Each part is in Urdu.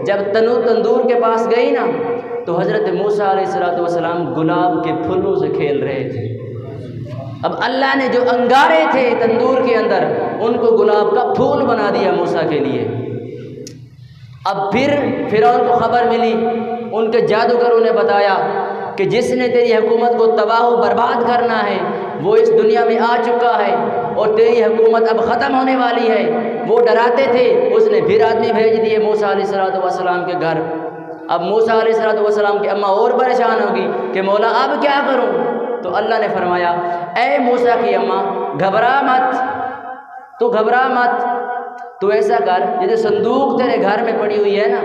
جب تندور کے پاس گئی نا تو حضرت موسیٰ علیہ السلام گلاب کے پھولوں سے کھیل رہے تھے۔ اب اللہ نے جو انگارے تھے تندور کے اندر ان کو گلاب کا پھول بنا دیا موسیٰ کے لیے۔ اب پھر فرعون کو خبر ملی، ان کے جادوگروں نے بتایا کہ جس نے تیری حکومت کو تباہ و برباد کرنا ہے وہ اس دنیا میں آ چکا ہے اور تیری حکومت اب ختم ہونے والی ہے۔ وہ ڈراتے تھے، اس نے پھر آدمی بھیج دیے موسیٰ علیہ السلام کے گھر۔ اب موسیٰ علیہ السلام کی اماں اور پریشان ہوگی کہ مولا اب کیا کروں؟ تو اللہ نے فرمایا اے موسیٰ کی اماں گھبرا مت، تو گھبرا مت، تو ایسا کر جیسے صندوق تیرے گھر میں پڑی ہوئی ہے نا،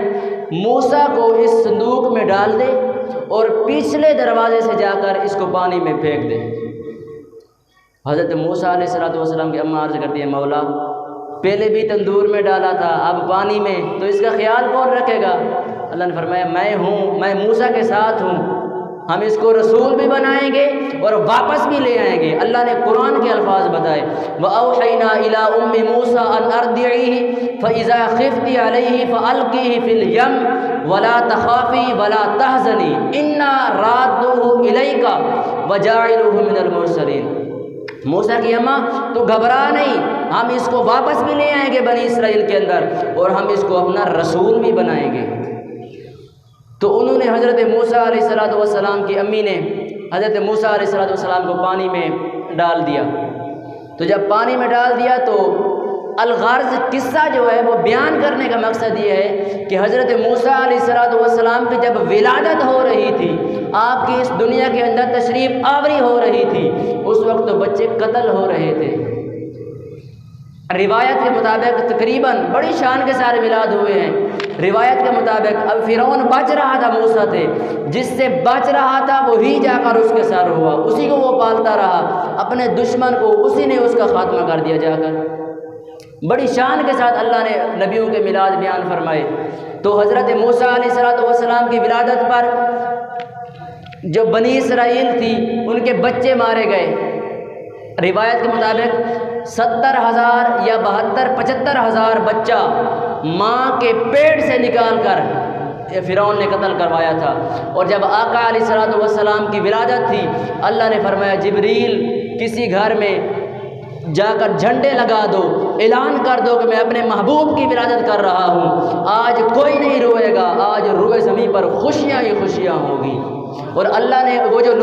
موسیٰ کو اس صندوق میں ڈال دے اور پچھلے دروازے سے جا کر اس کو پانی میں پھینک دے۔ حضرت موسیٰ علیہ السلام کی اماں عرض کرتی ہے مولا پہلے بھی تندور میں ڈالا تھا اب پانی میں، تو اس کا خیال کون رکھے گا؟ اللہ نے فرمایا میں ہوں، میں موسیٰ کے ساتھ ہوں، ہم اس کو رسول بھی بنائیں گے اور واپس بھی لے آئیں گے۔ اللہ نے قرآن کے الفاظ بتائے وَأَوْحَيْنَا إِلَىٰ أُمِّ مُوسَىٰ أَنْ أَرْضِعِيهِ فَإِذَا خِفْتِ عَلَيْهِ فَأَلْقِيهِ فِي الْيَمِّ وَلَا تَخَافِي وَلَا تَحْزَنِي إِنَّا رَادُّوهُ إِلَيْكَ وَجَاعِلُوهُ مِنَ الْمُرْسَلِينَ۔ موسیٰ کی اماں تو گھبرا نہیں، ہم اس کو واپس بھی لے آئیں گے بنی اسرائیل کے اندر اور ہم اس کو اپنا رسول بھی بنائیں گے۔ تو انہوں نے حضرت موسیٰ علیہ السلام کی امی نے حضرت موسیٰ علیہ السلام کو پانی میں ڈال دیا۔ تو جب پانی میں ڈال دیا تو الغرض قصہ جو ہے وہ بیان کرنے کا مقصد یہ ہے کہ حضرت موسیٰ علیہ السلام کی جب ولادت ہو رہی تھی، آپ کی اس دنیا کے اندر تشریف آوری ہو رہی تھی، اس وقت تو بچے قتل ہو رہے تھے۔ روایت کے مطابق تقریباً بڑی شان کے سارے میلاد ہوئے ہیں۔ روایت کے مطابق اب فرعون بچ رہا تھا موسیٰ سے، جس سے بچ رہا تھا وہی جا کر اس کے سر ہوا، اسی کو وہ پالتا رہا، اپنے دشمن کو اسی نے اس کا خاتمہ کر دیا جا کر۔ بڑی شان کے ساتھ اللہ نے نبیوں کے میلاد بیان فرمائے۔ تو حضرت موسیٰ علیہ السلام کی ولادت پر جو بنی اسرائیل تھی ان کے بچے مارے گئے۔ روایت کے مطابق 70,000 یا 75,000 بچہ ماں کے پیٹ سے نکال کر فرعون نے قتل کروایا تھا۔ اور جب آقا علیہ السلام کی ولادت تھی، اللہ نے فرمایا جبریل کسی گھر میں جا کر جھنڈے لگا دو، اعلان کر دو کہ میں اپنے محبوب کی ولادت کر رہا ہوں، آج کوئی نہیں روئے گا، آج روئے زمین پر خوشیاں ہی خوشیاں ہوگی۔ اور اللہ نے وہ جو